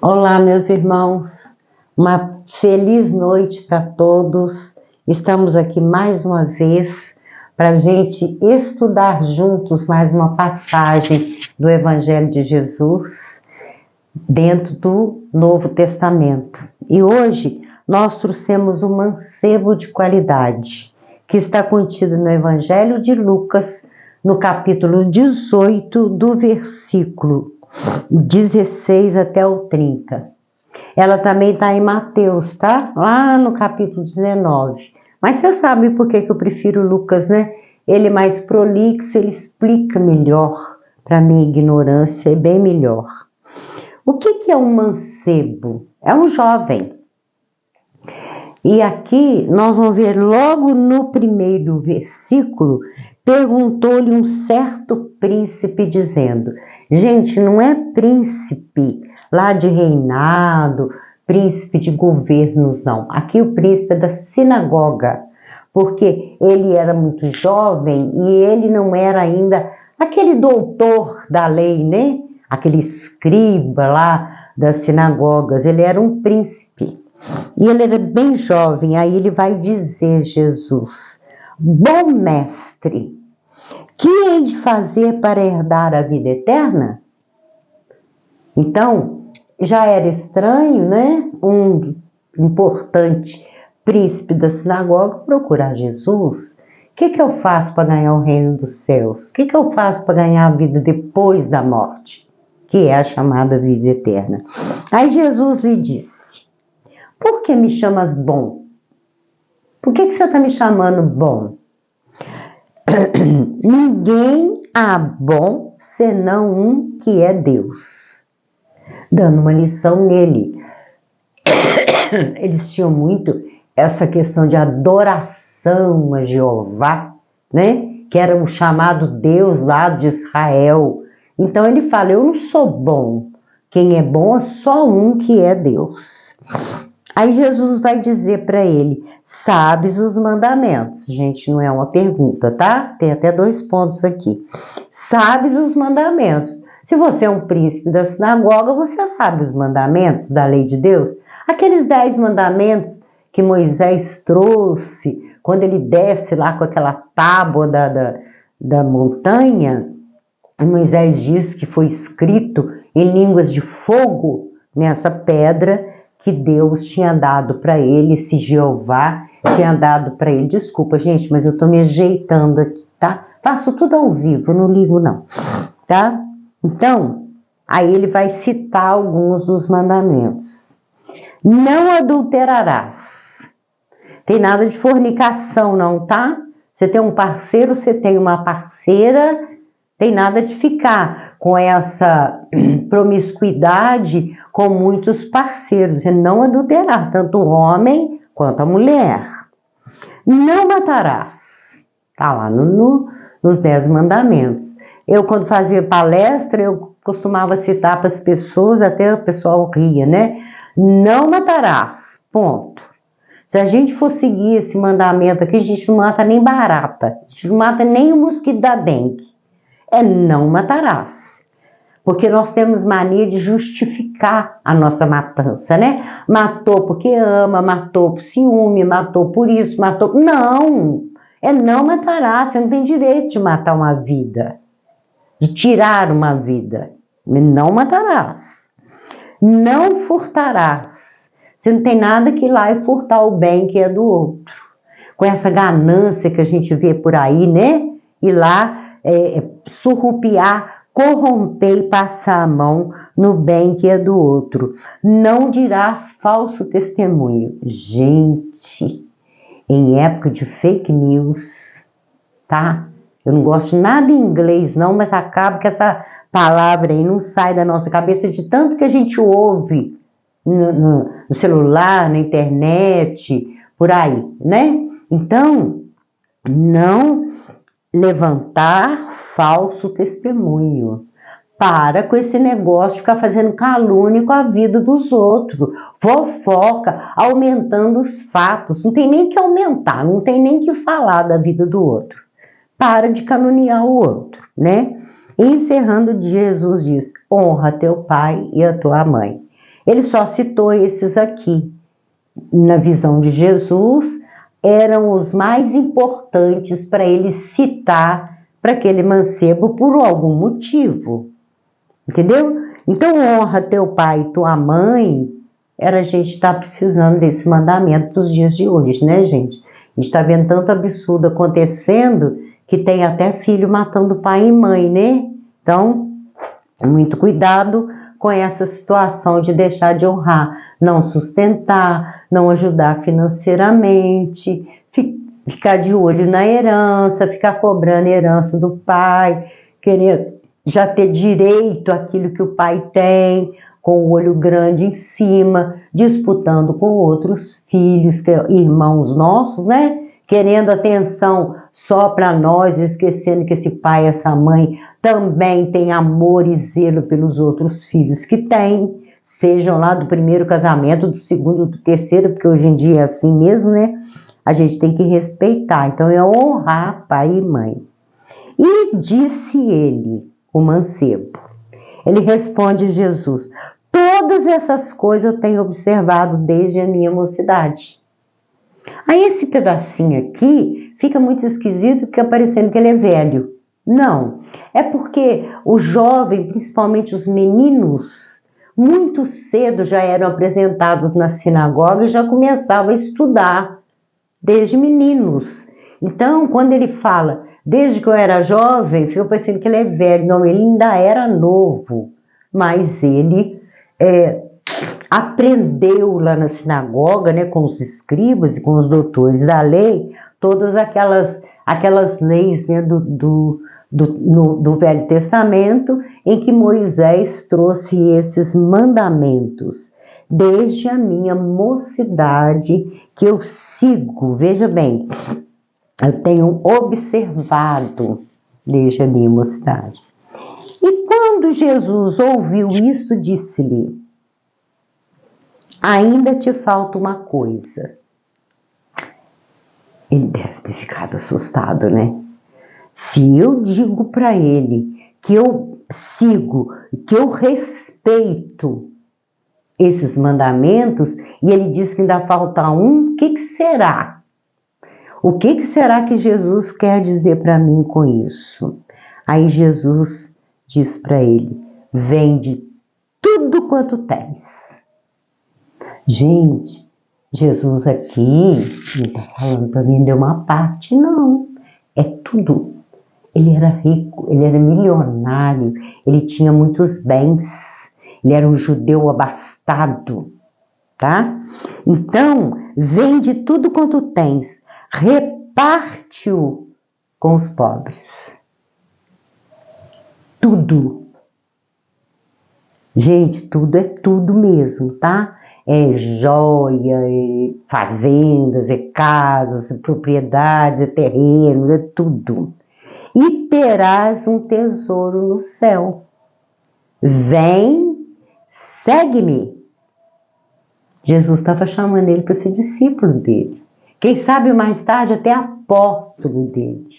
Olá, meus irmãos, uma feliz noite para todos. Estamos aqui mais uma vez para a gente estudar juntos mais uma passagem do Evangelho de Jesus dentro do Novo Testamento. E hoje nós trouxemos um mancebo de qualidade que está contido no Evangelho de Lucas, no capítulo 18, do versículo 16 até o 30. Ela também está em Mateus, tá? Lá no capítulo 19. Mas você sabe por que eu prefiro Lucas, né? Ele é mais prolixo, ele explica melhor para minha ignorância, é bem melhor. O que é um mancebo? É um jovem. E aqui nós vamos ver logo no primeiro versículo, perguntou-lhe um certo príncipe dizendo, gente, não é príncipe lá de reinado, príncipe de governos, não. Aqui o príncipe é da sinagoga, porque ele era muito jovem e ele não era ainda aquele doutor da lei, né? Aquele escriba lá das sinagogas, ele era um príncipe. E ele era bem jovem, aí ele vai dizer, Jesus, bom mestre, que hei de fazer para herdar a vida eterna? Então, já era estranho, né? Um importante príncipe da sinagoga procurar Jesus. O que eu faço para ganhar o reino dos céus? O que eu faço para ganhar a vida depois da morte? Que é a chamada vida eterna. Aí Jesus lhe disse, por que me chamas bom? Por que você está me chamando bom? Ninguém há bom senão um que é Deus. Dando uma lição nele. Eles tinham muito essa questão de adoração a Jeová, né? Que era o chamado Deus lá de Israel. Então ele fala, eu não sou bom. Quem é bom é só um que é Deus. Aí Jesus vai dizer para ele, sabes os mandamentos? Gente, não é uma pergunta, tá? Tem até 2 pontos aqui. Sabes os mandamentos? Se você é um príncipe da sinagoga, você sabe os mandamentos da lei de Deus? Aqueles 10 mandamentos que Moisés trouxe, quando ele desce lá com aquela tábua da montanha, Moisés diz que foi escrito em línguas de fogo nessa pedra, que Deus tinha dado para ele, esse Jeová tinha dado para ele. Desculpa, gente, mas eu tô me ajeitando aqui, tá? Faço tudo ao vivo, não ligo não, tá? Então, aí ele vai citar alguns dos mandamentos. Não adulterarás. Tem nada de fornicação não, tá? Você tem um parceiro, você tem uma parceira, tem nada de ficar com essa promiscuidade com muitos parceiros, e não adulterar, tanto o homem quanto a mulher. Não matarás, tá lá nos 10 mandamentos. Eu, quando fazia palestra, eu costumava citar para as pessoas, até o pessoal ria, né? Não matarás, ponto. Se a gente for seguir esse mandamento aqui, a gente não mata nem barata, a gente não mata nem o mosquito da dengue. É não matarás. Porque nós temos mania de justificar a nossa matança, né? Matou porque ama, matou por ciúme, matou por isso, matou... Não! É não matarás. Você não tem direito de matar uma vida, de tirar uma vida. Não matarás. Não furtarás. Você não tem nada que ir lá e furtar o bem que é do outro. Com essa ganância que a gente vê por aí, né? Ir lá surrupiar, corromper e passar a mão no bem que é do outro. Não dirás falso testemunho. Gente, em época de fake news, tá? Eu não gosto de nada em inglês não, mas acaba que essa palavra aí não sai da nossa cabeça de tanto que a gente ouve no celular, na internet, por aí, né? Então, não levantar falso testemunho. Para com esse negócio de ficar fazendo calúnia com a vida dos outros. Fofoca, aumentando os fatos. Não tem nem que aumentar, não tem nem que falar da vida do outro. Para de caluniar o outro, né? Encerrando, Jesus diz, honra teu pai e a tua mãe. Ele só citou esses aqui. Na visão de Jesus, eram os mais importantes para ele citar para aquele mancebo por algum motivo. Entendeu? Então, honra teu pai e tua mãe, era a gente estar precisando desse mandamento dos dias de hoje, né, gente? A gente está vendo tanto absurdo acontecendo que tem até filho matando pai e mãe, né? Então, muito cuidado com essa situação de deixar de honrar, não sustentar, não ajudar financeiramente, ficar de olho na herança, ficar cobrando herança do pai, querer já ter direito àquilo que o pai tem, com o olho grande em cima, disputando com outros filhos, irmãos nossos, né? Querendo atenção só para nós, esquecendo que esse pai, essa mãe também tem amor e zelo pelos outros filhos que tem, sejam lá do primeiro casamento, do segundo, do terceiro, porque hoje em dia é assim mesmo, né? A gente tem que respeitar, então é honrar pai e mãe. E disse ele, o mancebo, ele responde a Jesus: todas essas coisas eu tenho observado desde a minha mocidade. Aí esse pedacinho aqui fica muito esquisito, porque parecendo que ele é velho. Não, é porque o jovem, principalmente os meninos, muito cedo já eram apresentados na sinagoga e já começavam a estudar, desde meninos. Então, quando ele fala, desde que eu era jovem, fica parecendo que ele é velho. Não, ele ainda era novo, mas ele aprendeu lá na sinagoga, né, com os escribas e com os doutores da lei, todas aquelas leis, né, do Velho Testamento, em que Moisés trouxe esses mandamentos. Desde a minha mocidade que eu sigo, veja bem, eu tenho observado desde a minha mocidade. E quando Jesus ouviu isso, disse-lhe: ainda te falta uma coisa. Ele deve ter ficado assustado, né? Se eu digo para ele que eu sigo, que eu respeito esses mandamentos, e ele diz que ainda falta um, o que será? O que será que Jesus quer dizer para mim com isso? Aí Jesus diz para ele: vende tudo quanto tens. Gente, Jesus aqui não está falando para vender uma parte, não. É tudo. Ele era rico, ele era milionário, ele tinha muitos bens, ele era um judeu abastado, tá? Então, vende tudo quanto tens, reparte-o com os pobres. Tudo. Gente, tudo é tudo mesmo, tá? É joia, é fazendas, é casas, é propriedades, é terrenos, é tudo. E terás um tesouro no céu. Vem, segue-me. Jesus estava chamando ele para ser discípulo dele. Quem sabe mais tarde até apóstolo dele.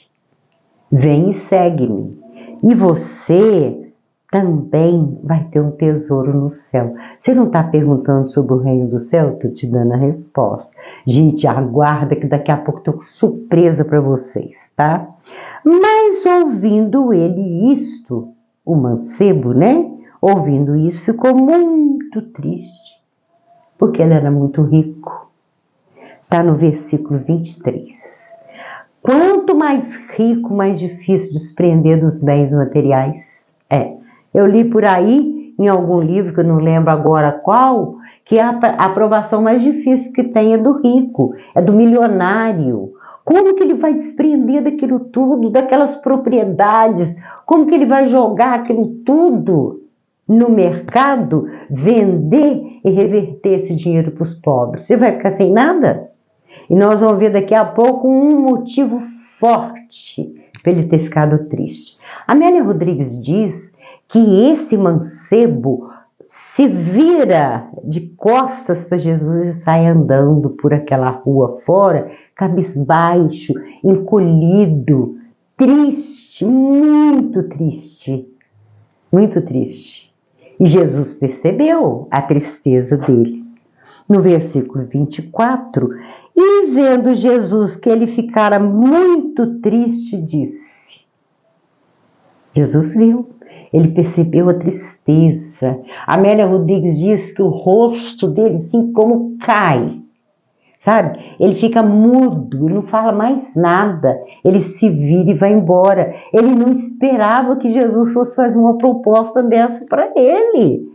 Vem e segue-me. E você também vai ter um tesouro no céu. Você não está perguntando sobre o reino do céu? Estou te dando a resposta. Gente, aguarda que daqui a pouco estou com surpresa para vocês, tá? Mas ouvindo ele isto, o mancebo, né? Ouvindo isso, ficou muito triste, porque ele era muito rico. Está no versículo 23. Quanto mais rico, mais difícil desprender dos bens materiais. Eu li por aí, em algum livro, que eu não lembro agora qual, que a aprovação mais difícil que tem é do rico, é do milionário. Como que ele vai desprender daquilo tudo, daquelas propriedades? Como que ele vai jogar aquilo tudo no mercado, vender e reverter esse dinheiro para os pobres? Você vai ficar sem nada? E nós vamos ver daqui a pouco um motivo forte para ele ter ficado triste. Amélia Rodrigues diz que esse mancebo se vira de costas para Jesus e sai andando por aquela rua fora, cabisbaixo, encolhido, triste, muito triste, muito triste. E Jesus percebeu a tristeza dele. No versículo 24, e vendo Jesus que ele ficara muito triste, disse. Jesus viu, ele percebeu a tristeza. Amélia Rodrigues diz que o rosto dele, assim como cai, sabe? Ele fica mudo, ele não fala mais nada, ele se vira e vai embora. Ele não esperava que Jesus fosse fazer uma proposta dessa para ele.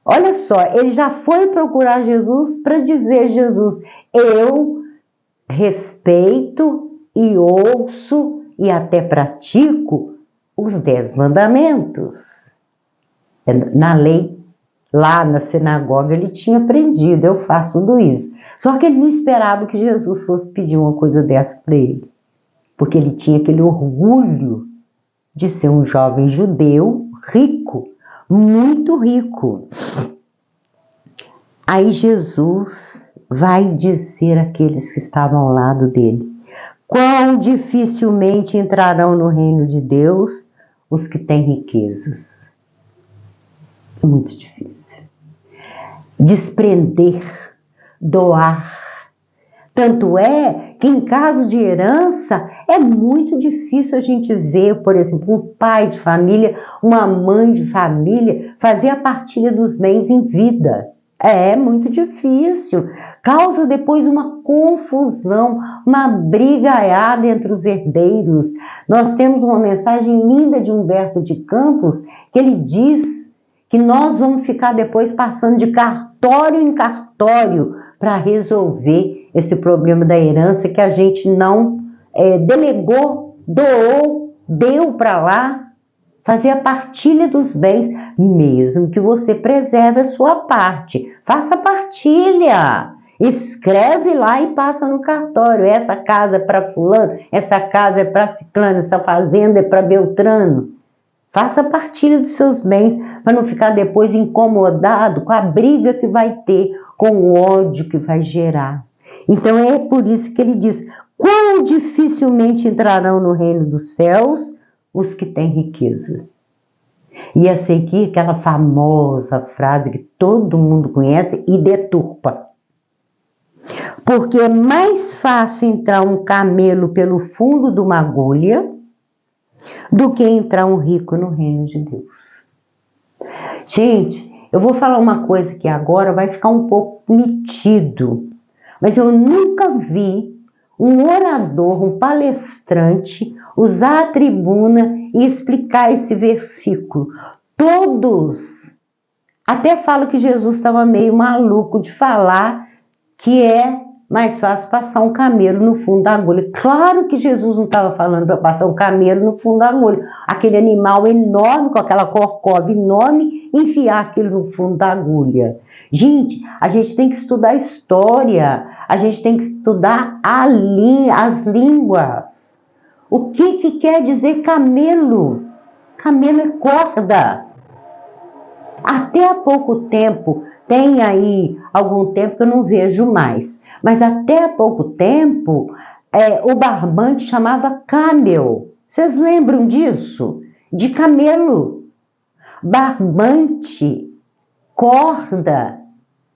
Olha só, ele já foi procurar Jesus para dizer: Jesus, eu respeito e ouço e até pratico os 10 mandamentos. Na lei, lá na sinagoga, ele tinha aprendido, eu faço tudo isso. Só que ele não esperava que Jesus fosse pedir uma coisa dessa para ele, porque ele tinha aquele orgulho de ser um jovem judeu rico, muito rico. Aí Jesus vai dizer àqueles que estavam ao lado dele: quão dificilmente entrarão no reino de Deus os que têm riquezas. Muito difícil. Desprender, doar. Tanto é que em caso de herança é muito difícil a gente ver, por exemplo, um pai de família, uma mãe de família fazer a partilha dos bens em vida. É muito difícil. Causa depois uma confusão, uma brigaiada entre os herdeiros. Nós temos uma mensagem linda de Humberto de Campos, que ele diz que nós vamos ficar depois passando de cartório em cartório para resolver esse problema da herança que a gente não delegou, doou, deu para lá, fazer a partilha dos bens, mesmo que você preserve a sua parte. Faça a partilha, escreve lá e passa no cartório. Essa casa é para fulano, essa casa é para ciclano, essa fazenda é para beltrano. Faça a partilha dos seus bens, para não ficar depois incomodado com a briga que vai ter, com o ódio que vai gerar. Então é por isso que ele diz: quão dificilmente entrarão no reino dos céus os que têm riqueza. E a seguir aquela famosa frase que todo mundo conhece e deturpa. Porque é mais fácil entrar um camelo pelo fundo de uma agulha do que entrar um rico no reino de Deus. Gente, eu vou falar uma coisa que agora vai ficar um pouco metido, mas eu nunca vi um orador, um palestrante, usar a tribuna e explicar esse versículo. Todos até falam que Jesus estava meio maluco de falar que é mais fácil passar um camelo no fundo da agulha. Claro que Jesus não estava falando para passar um camelo no fundo da agulha. Aquele animal enorme, com aquela corcova enorme, enfiar aquilo no fundo da agulha. Gente, a gente tem que estudar história, a gente tem que estudar as línguas. O que quer dizer camelo? Camelo é corda. Até há pouco tempo, tem aí algum tempo que eu não vejo mais, mas até há pouco tempo o barbante chamava camel. Vocês lembram disso? De camelo. Barbante, corda,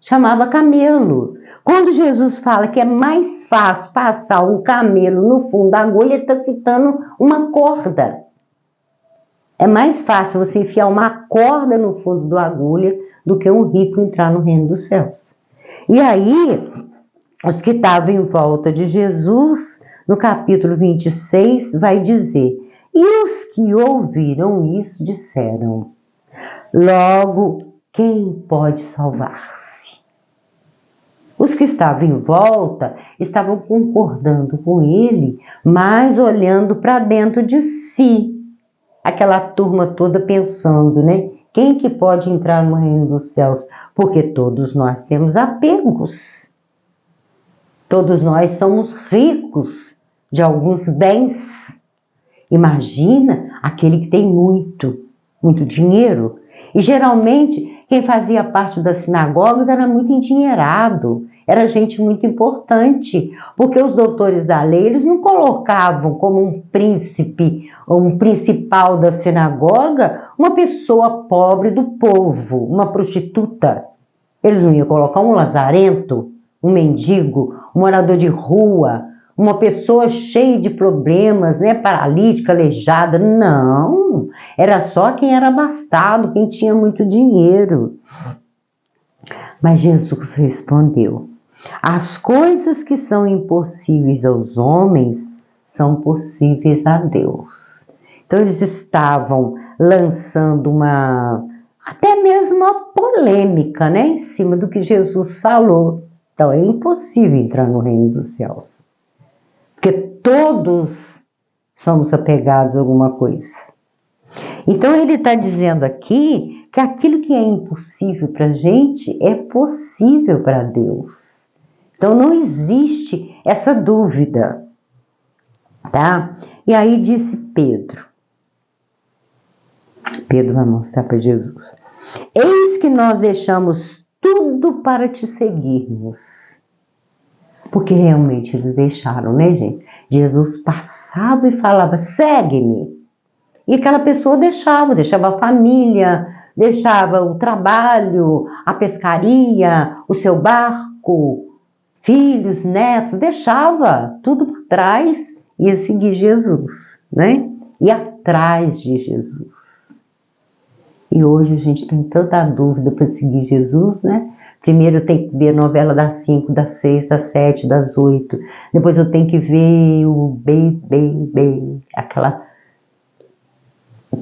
chamava camelo. Quando Jesus fala que é mais fácil passar um camelo no fundo da agulha, ele está citando uma corda. É mais fácil você enfiar uma corda no fundo da agulha do que um rico entrar no reino dos céus. E aí, os que estavam em volta de Jesus, no capítulo 26, vai dizer: e os que ouviram isso disseram: logo, quem pode salvar-se? Os que estavam em volta estavam concordando com ele, mas olhando para dentro de si. Aquela turma toda pensando, né? Quem que pode entrar no reino dos céus? Porque todos nós temos apegos. Todos nós somos ricos de alguns bens. Imagina aquele que tem muito dinheiro. E geralmente quem fazia parte das sinagogas era muito endinheirado, era gente muito importante, porque os doutores da lei, eles não colocavam como um príncipe ou um principal da sinagoga uma pessoa pobre do povo, uma prostituta. Eles não iam colocar um lazarento, um mendigo, um morador de rua, uma pessoa cheia de problemas, né, paralítica, aleijada. Não, era só quem era abastado, quem tinha muito dinheiro. Mas Jesus respondeu: as coisas que são impossíveis aos homens são possíveis a Deus. Então eles estavam lançando até mesmo uma polêmica, né, em cima do que Jesus falou. Então é impossível entrar no reino dos céus, porque todos somos apegados a alguma coisa. Então ele está dizendo aqui que aquilo que é impossível para a gente é possível para Deus. Então não existe essa dúvida, tá? E aí disse Pedro vai mostrar para Jesus: eis que nós deixamos tudo para te seguirmos. Porque realmente eles deixaram, né, gente? Jesus passava e falava: segue-me. E aquela pessoa deixava a família, deixava o trabalho, a pescaria, o seu barco, filhos, netos, deixava tudo para trás e ia seguir Jesus, né? E atrás de Jesus. E hoje a gente tem tanta dúvida para seguir Jesus, né? Primeiro eu tenho que ver a novela das 5, das 6, das 7, das 8. Depois eu tenho que ver o aquela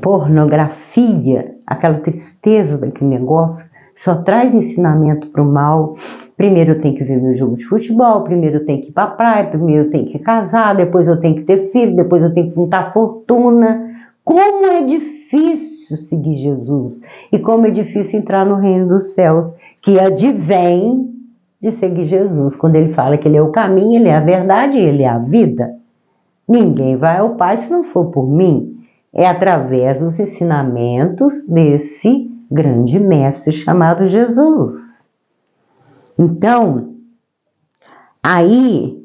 pornografia, aquela tristeza daquele negócio, só traz ensinamento para o mal. Primeiro eu tenho que ver meu jogo de futebol, primeiro eu tenho que ir para a praia, primeiro eu tenho que casar, depois eu tenho que ter filho, depois eu tenho que juntar fortuna. Como é difícil seguir Jesus, e como é difícil entrar no reino dos céus, que advém de seguir Jesus, quando ele fala que ele é o caminho, ele é a verdade, ele é a vida. Ninguém vai ao Pai se não for por mim. É através dos ensinamentos desse grande mestre chamado Jesus. Então, aí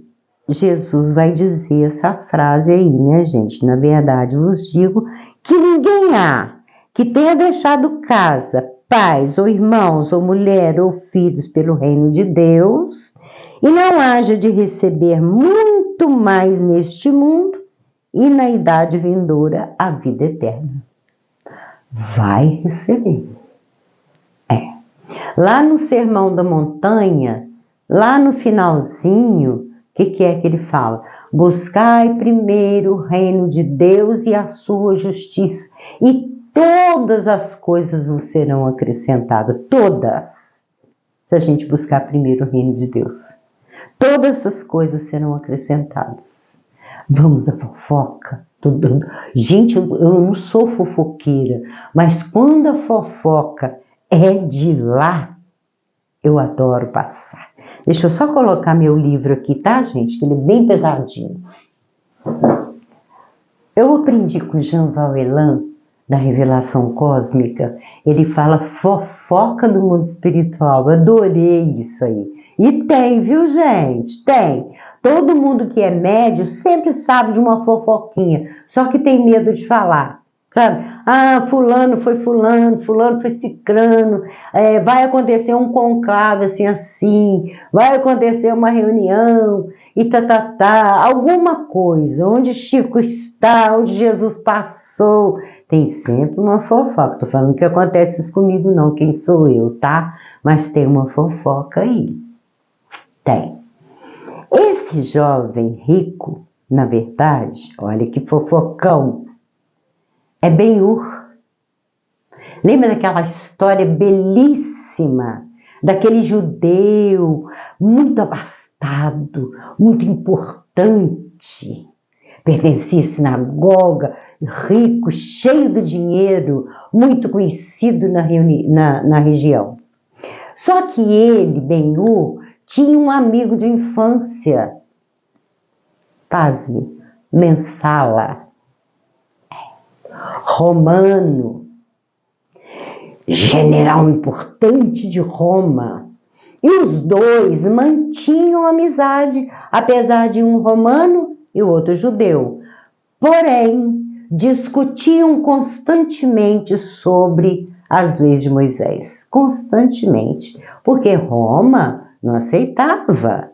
Jesus vai dizer essa frase aí, né, gente? Na verdade, eu vos digo que ninguém há que tenha deixado casa, pais, ou irmãos, ou mulher, ou filhos pelo reino de Deus, e não haja de receber muito mais neste mundo e na idade vindoura a vida eterna. Vai receber. Lá no Sermão da Montanha, lá no finalzinho, o que é que ele fala? Buscai primeiro o reino de Deus e a sua justiça, e todas as coisas vos serão acrescentadas. Todas. Se a gente buscar primeiro o reino de Deus, todas essas coisas serão acrescentadas. Vamos à fofoca. Gente, eu não sou fofoqueira, mas quando a fofoca é de lá, eu adoro passar. Deixa eu só colocar meu livro aqui, tá, gente? Que ele é bem pesadinho. Eu aprendi com Jean Valjean, da Revelação Cósmica. Ele fala fofoca do mundo espiritual. Eu adorei isso aí. E tem, viu, gente? Tem. Todo mundo que é médio sempre sabe de uma fofoquinha, só que tem medo de falar, sabe? Ah, fulano foi cicrano, vai acontecer um conclave assim, vai acontecer uma reunião e alguma coisa, onde Chico está, onde Jesus passou, tem sempre uma fofoca. Tô falando que acontece isso comigo não, quem sou eu, tá? Mas tem uma fofoca aí. Tem. Esse jovem rico, na verdade, olha que fofocão, é Ben-Hur. Lembra daquela história belíssima, daquele judeu muito abastado, muito importante, pertencia à sinagoga, rico, cheio de dinheiro, muito conhecido na região. Só que ele, Ben-Hur, tinha um amigo de infância, pasme, Mensala, romano. general importante de Roma. E os dois mantinham amizade, apesar de um romano e o outro judeu. Porém, discutiam constantemente sobre as leis de Moisés. Constantemente. Porque Roma não aceitava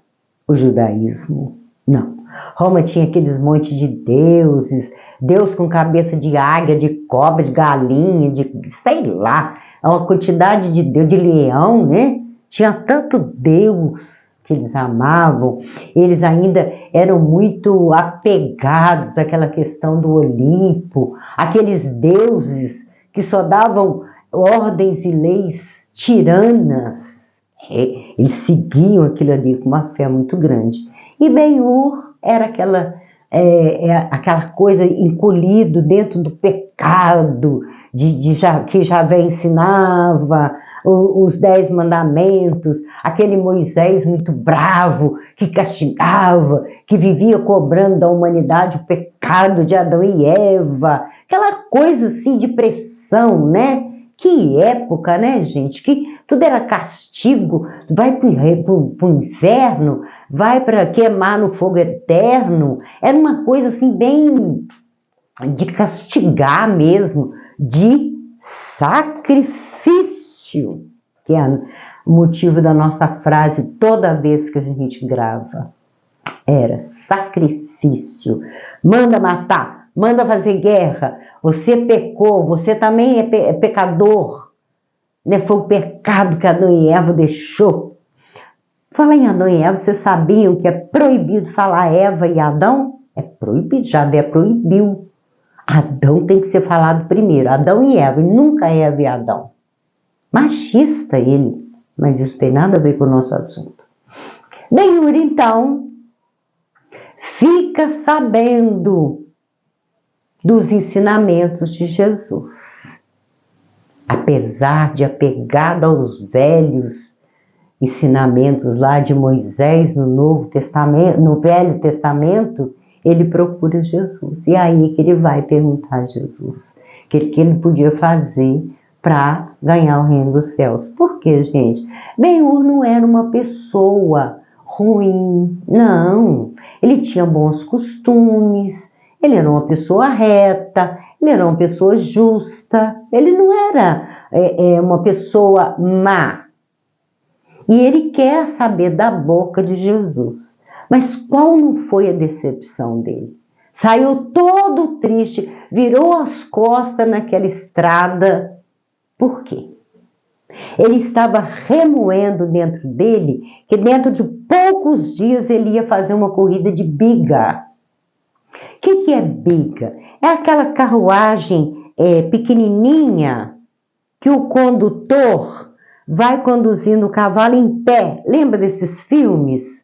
o judaísmo. Não. Roma tinha aqueles montes de deuses, Deus com cabeça de águia, de cobra, de galinha, de sei lá, uma quantidade de Deus, de leão, né? Tinha tanto Deus que eles amavam, eles ainda eram muito apegados àquela questão do Olimpo, aqueles deuses que só davam ordens e leis tiranas. Eles seguiam aquilo ali com uma fé muito grande. E Ben-Hur era aquela coisa encolhido dentro do pecado, que Javé ensinava, os 10 mandamentos, aquele Moisés muito bravo, que castigava, que vivia cobrando da humanidade o pecado de Adão e Eva, aquela coisa assim de pressão, né? Que época, né, gente? Que tudo era castigo, vai para o inferno, vai para queimar no fogo eterno. Era uma coisa assim bem de castigar mesmo, de sacrifício, que é o motivo da nossa frase toda vez que a gente grava. Era sacrifício. Manda matar, manda fazer guerra, você pecou, você também é pecador. Né? Foi o pecado que Adão e Eva deixou. Fala em Adão e Eva, vocês sabiam que é proibido falar Eva e Adão? É proibido, Javé proibiu. Adão tem que ser falado primeiro, Adão e Eva, e nunca Eva e Adão. Machista ele, mas isso tem nada a ver com o nosso assunto. Ben-Hur, então, fica sabendo dos ensinamentos de Jesus. Apesar de apegado aos velhos ensinamentos lá de Moisés no Velho Testamento, ele procura Jesus. E aí que ele vai perguntar a Jesus o que ele podia fazer para ganhar o reino dos céus. Por quê, gente? Ben-Hur não era uma pessoa ruim, não. Ele tinha bons costumes, ele era uma pessoa reta, ele era uma pessoa justa, ele não era uma pessoa má. E ele quer saber da boca de Jesus. Mas qual não foi a decepção dele? Saiu todo triste, virou as costas naquela estrada. Por quê? Ele estava remoendo dentro dele que dentro de poucos dias ele ia fazer uma corrida de biga. O que é biga? É aquela carruagem pequenininha que o condutor vai conduzindo o cavalo em pé. Lembra desses filmes?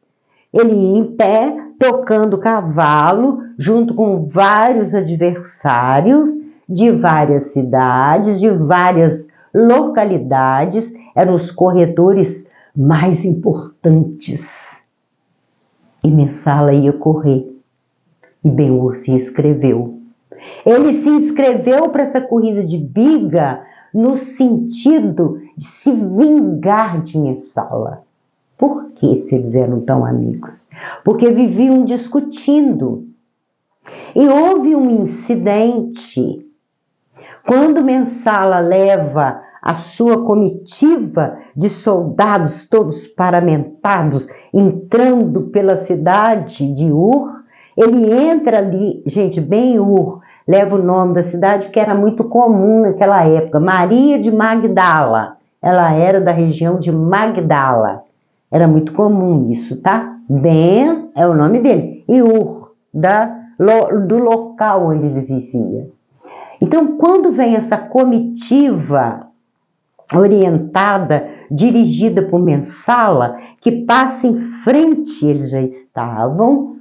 Ele ia em pé, tocando o cavalo, junto com vários adversários de várias cidades, de várias localidades. Eram os corredores mais importantes. E Messala ia correr. E Ben-Hur se inscreveu. Ele se inscreveu para essa corrida de biga no sentido de se vingar de Messala. Por que se eles eram tão amigos? Porque viviam discutindo. E houve um incidente. Quando Messala leva a sua comitiva de soldados todos paramentados, entrando pela cidade de Ur, ele entra ali, gente, Ben-Hur leva o nome da cidade que era muito comum naquela época, Maria de Magdala. Ela era da região de Magdala. Era muito comum isso, tá? Ben é o nome dele. E Ur, do local onde ele vivia. Então, quando vem essa comitiva orientada, dirigida por Messala, que passa em frente, eles já estavam,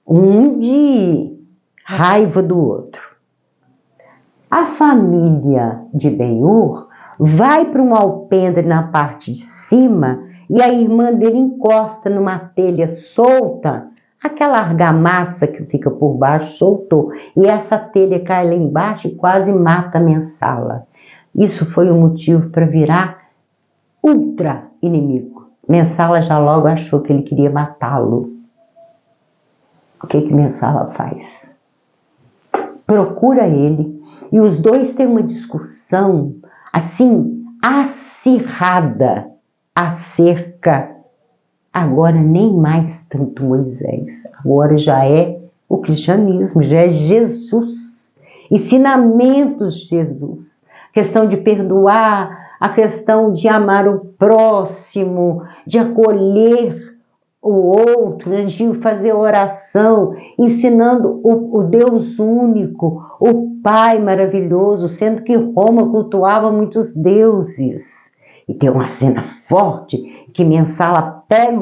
um de raiva do outro. A família de Ben-Hur vai para um alpendre na parte de cima e a irmã dele encosta numa telha solta, aquela argamassa que fica por baixo soltou, e essa telha cai lá embaixo e quase mata Messala. Isso foi um motivo para virar ultra inimigo. Mensala já logo achou que ele queria matá-lo. O que Mensala faz? Procura ele e os dois têm uma discussão assim acirrada acerca, agora nem mais tanto Moisés, agora já é o cristianismo, já é Jesus, ensinamentos de Jesus, a questão de perdoar, a questão de amar o próximo, de acolher o outro, de fazer oração, ensinando o Deus único, o Pai maravilhoso, sendo que Roma cultuava muitos deuses. E tem uma cena forte que Mensala pega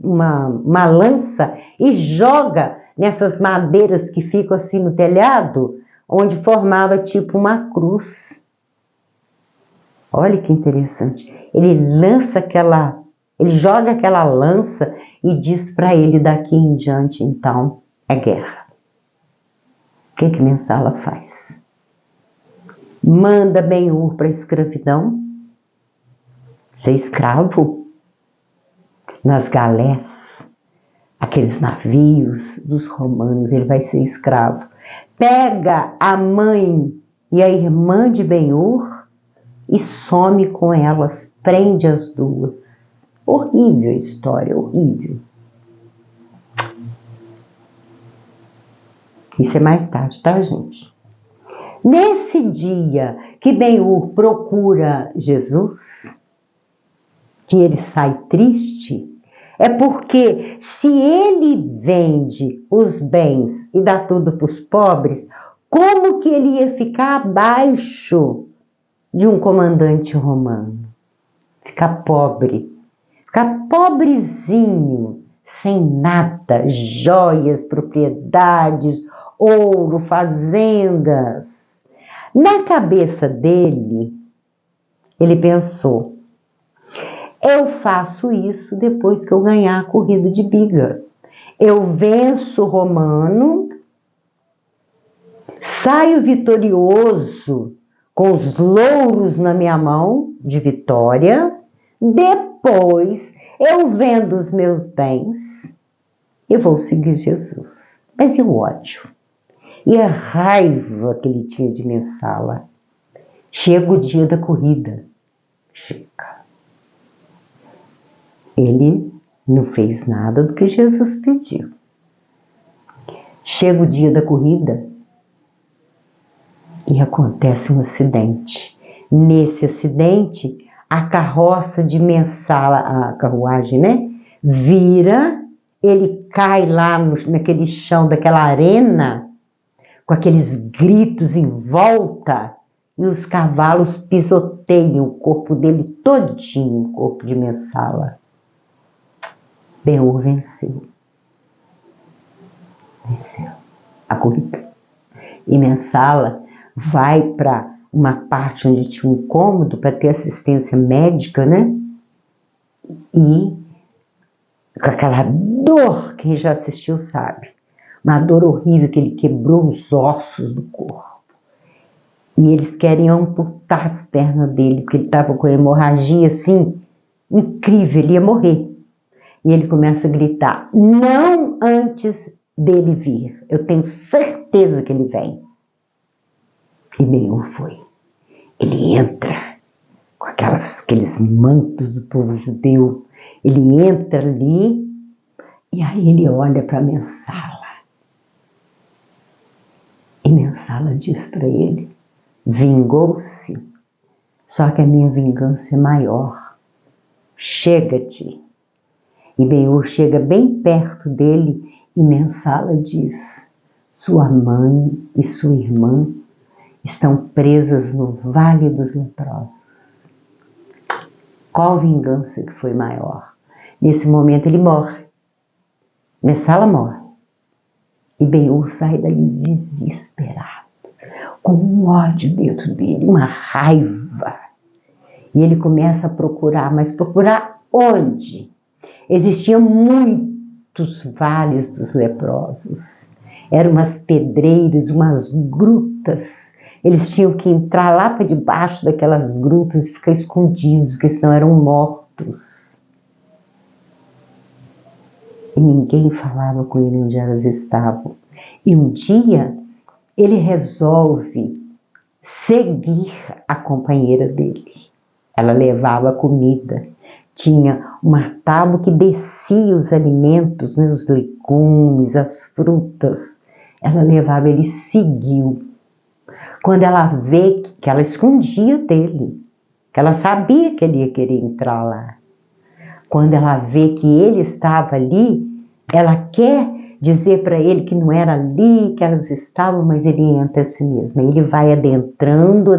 uma lança e joga nessas madeiras que ficam assim no telhado, onde formava tipo uma cruz. Olha que interessante. Ele joga aquela lança e diz para ele, daqui em diante, então, é guerra. O que Mensala faz? Manda Ben-Hur para a escravidão, ser escravo nas galés, aqueles navios dos romanos, ele vai ser escravo. Pega a mãe e a irmã de Ben-Hur e some com elas, prende as duas. Horrível a história, horrível. Isso é mais tarde, tá, gente? Nesse dia que Ben-Hur procura Jesus, que ele sai triste, é porque se ele vende os bens e dá tudo para os pobres, como que ele ia ficar abaixo de um comandante romano? Ficar pobre. Ficar pobrezinho, sem nada, joias, propriedades, ouro, fazendas. Na cabeça dele, ele pensou, eu faço isso depois que eu ganhar a corrida de biga. Eu venço o romano, saio vitorioso com os louros na minha mão de vitória, depois eu vendo os meus bens e vou seguir Jesus. Mas e o ódio? E a raiva que ele tinha de Mensala? Chega o dia da corrida. Chega. Ele não fez nada do que Jesus pediu. Chega o dia da corrida e acontece um acidente. Nesse acidente, a carroça de Mensala, a carruagem, né? Vira, ele cai lá naquele chão daquela arena, com aqueles gritos em volta, e os cavalos pisoteiam o corpo dele todinho, o corpo de Mensala. Ben-Hur venceu. Venceu a corrida. E Mensala vai para uma parte onde tinha um cômodo para ter assistência médica, né? E com aquela dor, quem já assistiu sabe, uma dor horrível, que ele quebrou os ossos do corpo. E eles querem amputar as pernas dele, porque ele estava com hemorragia assim, incrível, ele ia morrer. E ele começa a gritar, não antes dele vir, eu tenho certeza que ele vem. E Ben-Hur foi. Ele entra com aqueles mantos do povo judeu, ele entra ali e aí ele olha para Mensala. E Mensala diz para ele, vingou-se, só que a minha vingança é maior. Chega-te. E Ben-Hur chega bem perto dele e Mensala diz, sua mãe e sua irmã estão presas no Vale dos Leprosos. Qual vingança que foi maior? Nesse momento ele morre. Mensala morre. E Ben-Hur sai dali desesperado, com um ódio dentro dele, uma raiva. E ele começa a procurar, mas procurar onde? Existiam muitos vales dos leprosos. Eram umas pedreiras, umas grutas Eles tinham que entrar lá para debaixo daquelas grutas e ficar escondidos, porque senão eram mortos. E ninguém falava com ele onde elas estavam. E um dia, ele resolve seguir a companheira dele. Ela levava comida. Tinha uma tábua que descia os alimentos, né, os legumes, as frutas. Ela levava, ele seguiu. Quando ela vê que ela escondia dele, que ela sabia que ele ia querer entrar lá. Quando ela vê que ele estava ali, ela quer dizer para ele que não era ali que elas estavam, mas ele entra assim mesmo. Ele vai adentrando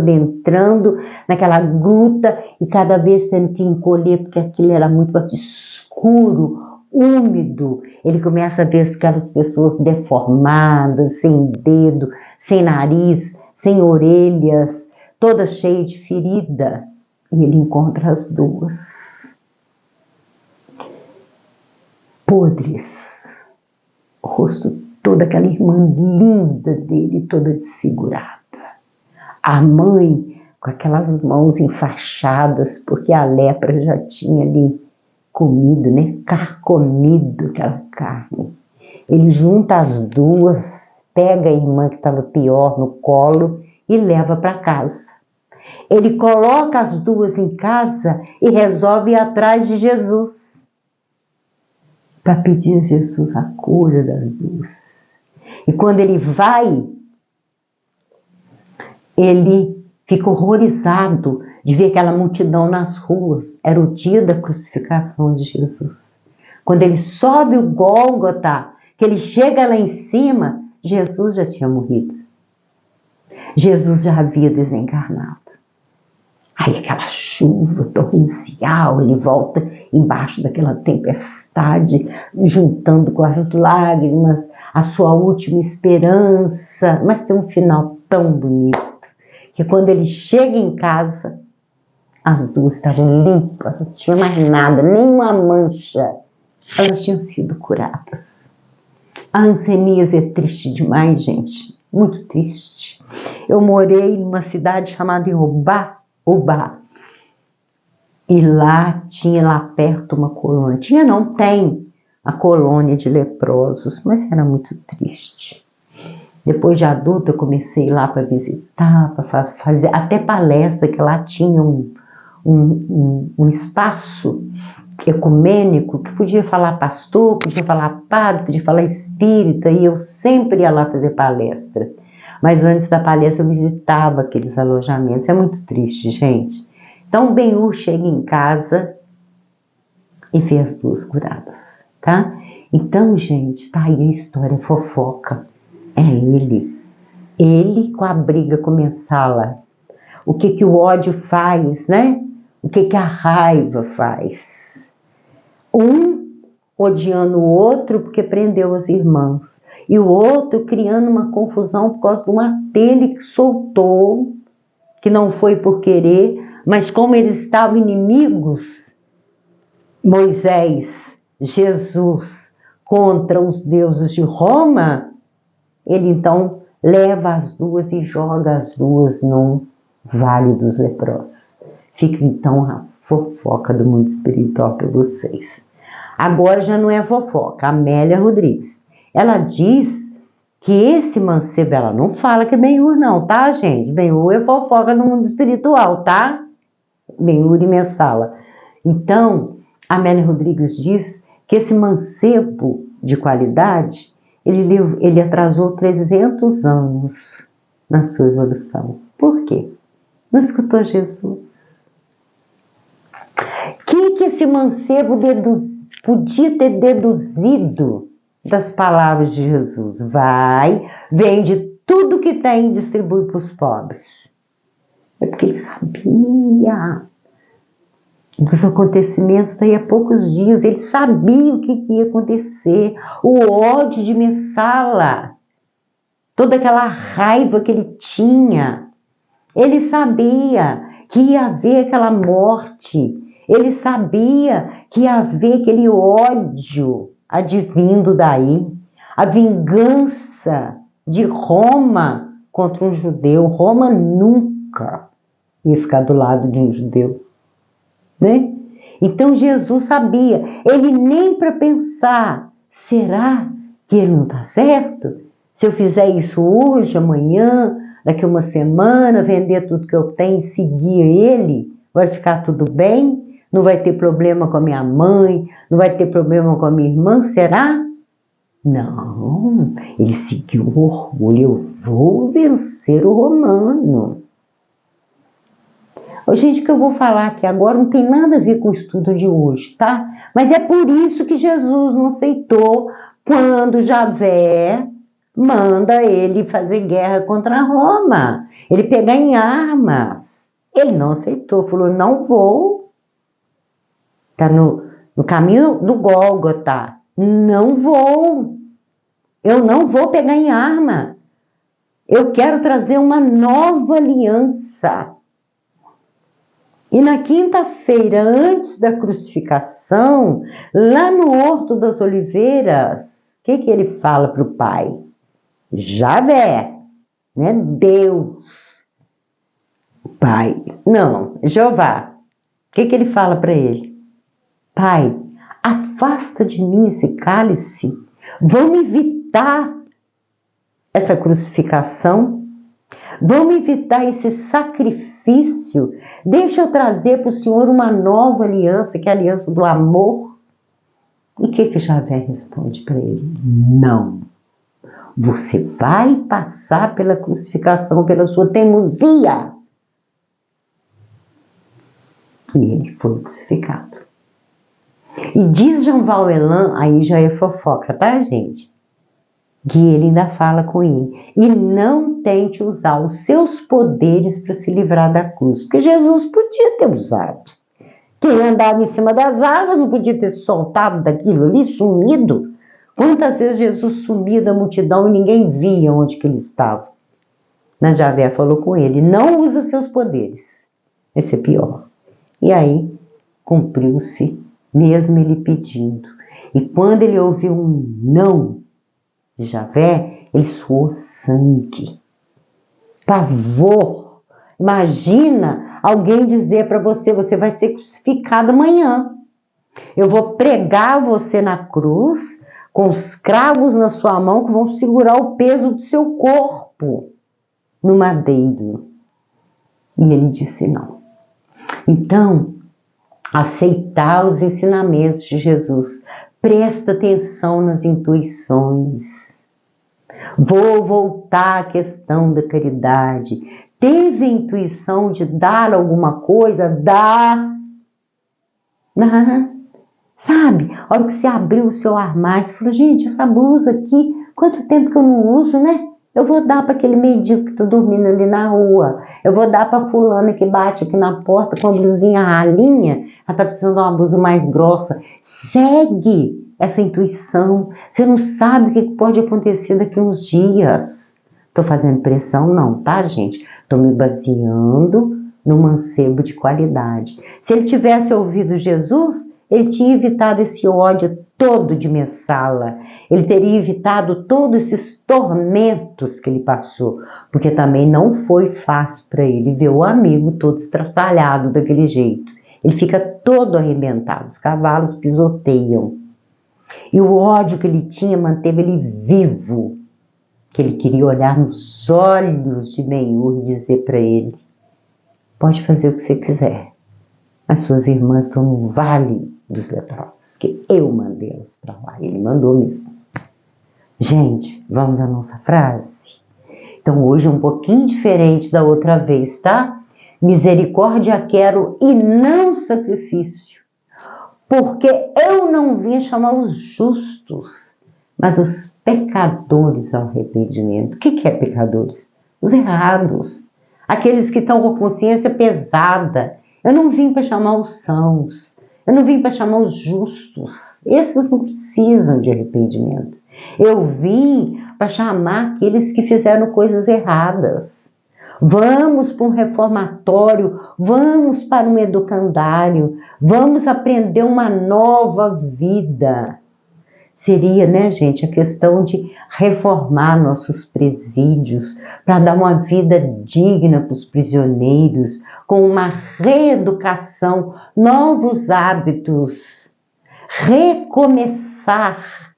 naquela gruta e cada vez tendo que encolher, porque aquilo era muito escuro, úmido. Ele começa a ver aquelas pessoas deformadas, sem dedo, sem nariz, sem orelhas, toda cheia de ferida. E ele encontra as duas. Podres, o rosto, toda aquela irmã linda dele, toda desfigurada. A mãe com aquelas mãos enfaixadas, porque a lepra já tinha ali comido, né? Carcomido aquela carne. Ele junta as duas, pega a irmã que estava pior no colo e leva para casa. Ele coloca as duas em casa e resolve ir atrás de Jesus, para pedir a Jesus a cura das duas. E quando ele vai, ele fica horrorizado de ver aquela multidão nas ruas. Era o dia da crucificação de Jesus. Quando ele sobe o Gólgota, que ele chega lá em cima, Jesus já tinha morrido. Jesus já havia desencarnado. Aí aquela chuva torrencial, ele volta embaixo daquela tempestade, juntando com as lágrimas a sua última esperança. Mas tem um final tão bonito, que quando ele chega em casa, as duas estavam limpas, não tinha mais nada, nenhuma mancha. Elas tinham sido curadas. A hanseníase é triste demais, gente, muito triste. Eu morei numa cidade chamada Ubá, e lá tinha lá perto uma colônia, tem a colônia de leprosos, mas era muito triste. Depois de adulta eu comecei lá para visitar, para fazer até palestra, que lá tinha um espaço ecumênico, que podia falar pastor, podia falar padre, podia falar espírita, e eu sempre ia lá fazer palestra. Mas antes da palestra eu visitava aqueles alojamentos. É muito triste, gente. Então o Ben-Hur chega em casa e vê as duas curadas, tá? Então, gente, tá aí a história fofoca. É ele. Ele com a briga com Messala. O que o ódio faz, né? O que a raiva faz? Um odiando o outro porque prendeu as irmãs. E o outro criando uma confusão por causa de um atele que soltou, que não foi por querer, mas como eles estavam inimigos, Moisés, Jesus, contra os deuses de Roma, ele então leva as duas e joga as duas num vale dos leprosos. Fica então a fofoca do mundo espiritual para vocês. Agora já não é fofoca, Amélia Rodrigues. Ela diz que esse mancebo, ela não fala que é Ben-Hur não, tá, gente? Ben-Hur é fofoca no mundo espiritual, tá? Ben-Hur e Messala. Então, a Amélia Rodrigues diz que esse mancebo de qualidade, ele atrasou 300 anos na sua evolução. Por quê? Não escutou Jesus. O que esse mancebo podia ter deduzido das palavras de Jesus? Vai, vende tudo que tem e distribui para os pobres. É porque ele sabia dos acontecimentos daí a poucos dias. Ele sabia o que ia acontecer. O ódio de Messala, toda aquela raiva que ele tinha. Ele sabia que ia haver aquela morte. Ele sabia que ia haver aquele ódio advindo daí. A vingança de Roma contra um judeu. Roma nunca ia ficar do lado de um judeu, né? Então Jesus sabia, ele nem para pensar, será que ele não está certo? Se eu fizer isso hoje, amanhã, daqui a uma semana, vender tudo que eu tenho e seguir ele, vai ficar tudo bem? Não vai ter problema com a minha mãe? Não vai ter problema com a minha irmã? Será? Não, ele seguiu o orgulho. Eu vou vencer o romano. Gente, o que eu vou falar aqui agora não tem nada a ver com o estudo de hoje, tá? Mas é por isso que Jesus não aceitou quando Javé manda ele fazer guerra contra Roma. Ele pegar em armas. Ele não aceitou, falou, não vou. Está no caminho do Gólgota. Não vou. Eu não vou pegar em arma. Eu quero trazer uma nova aliança. E na quinta-feira, antes da crucificação, lá no Horto das Oliveiras, o que ele fala para o pai? Javé, né? Deus. Pai, não, Jeová. O que ele fala para ele? Pai, afasta de mim esse cálice. Vamos evitar essa crucificação. Vamos evitar esse sacrifício. Deixa eu trazer para o Senhor uma nova aliança, que é a aliança do amor. E o que Javé responde para ele? Não. Você vai passar pela crucificação, pela sua teimosia. E ele foi crucificado. E diz Jean Valjean, aí já é fofoca, tá, gente? Que ele ainda fala com ele. E não tente usar os seus poderes para se livrar da cruz. Porque Jesus podia ter usado. Quem andava em cima das águas não podia ter soltado daquilo ali, sumido. Quantas vezes Jesus sumia da multidão e ninguém via onde que ele estava. Mas Javé falou com ele, não usa seus poderes. Esse é pior. E aí, cumpriu-se, mesmo ele pedindo. E quando ele ouviu um não de Javé, ele suou sangue. Pavor. Imagina alguém dizer para você, você vai ser crucificado amanhã. Eu vou pregar você na cruz, com os cravos na sua mão que vão segurar o peso do seu corpo no madeiro. E ele disse não. Então, aceitar os ensinamentos de Jesus. Presta atenção nas intuições. Vou voltar à questão da caridade. Teve a intuição de dar alguma coisa? Dá. Sabe? A hora que você abriu o seu armário, você falou, gente, essa blusa aqui, quanto tempo que eu não uso, né? Eu vou dar para aquele mendigo que está dormindo ali na rua. Eu vou dar para fulana que bate aqui na porta com a blusinha ralinha. Ela está precisando de uma blusa mais grossa. Segue essa intuição. Você não sabe o que pode acontecer daqui a uns dias. Estou fazendo pressão? Não, tá, gente? Estou me baseando no mancebo de qualidade. Se ele tivesse ouvido Jesus, ele tinha evitado esse ódio todo de Messala. Ele teria evitado todos esses tormentos que ele passou. Porque também não foi fácil para ele ver o amigo todo estraçalhado daquele jeito. Ele fica todo arrebentado, os cavalos pisoteiam. E o ódio que ele tinha manteve ele vivo. Que ele queria olhar nos olhos de Ben-Hur e dizer para ele, pode fazer o que você quiser. As suas irmãs estão no vale dos leprosos, que eu mandei elas para lá. Ele mandou mesmo. Gente, vamos à nossa frase? Então hoje é um pouquinho diferente da outra vez, tá? Misericórdia quero e não sacrifício, porque eu não vim chamar os justos, mas os pecadores ao arrependimento. O que é pecadores? Os errados, aqueles que estão com a consciência pesada. Eu não vim para chamar os sãos, eu não vim para chamar os justos, esses não precisam de arrependimento. Eu vim para chamar aqueles que fizeram coisas erradas. Vamos para um reformatório, vamos para um educandário, vamos aprender uma nova vida. seria, né, gente, a questão de reformar nossos presídios para dar uma vida digna para os prisioneiros, com uma reeducação, novos hábitos, recomeçar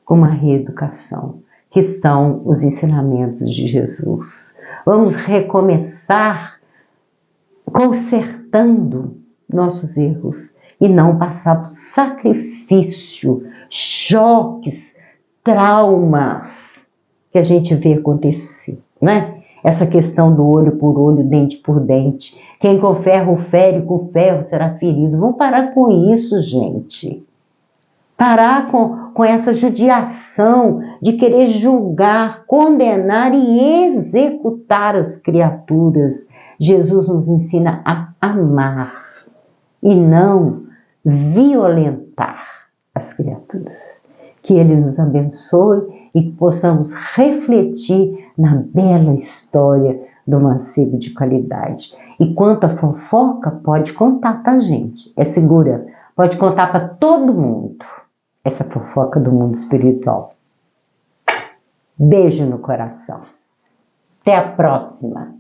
com uma reeducação, que são os ensinamentos de Jesus. Vamos recomeçar consertando nossos erros e não passar por sacrifício, choques, traumas que a gente vê acontecer, né? Essa questão do olho por olho, dente por dente. Quem com ferro fere, com ferro será ferido. Vamos parar com isso, gente. Parar com essa judiação de querer julgar, condenar e executar as criaturas. Jesus nos ensina a amar e não violentar as criaturas. Que Ele nos abençoe e que possamos refletir na bela história do mancebo de qualidade. E quanto à fofoca, pode contar, tá, gente? É segura. Pode contar para todo mundo essa fofoca do mundo espiritual. Beijo no coração. Até a próxima.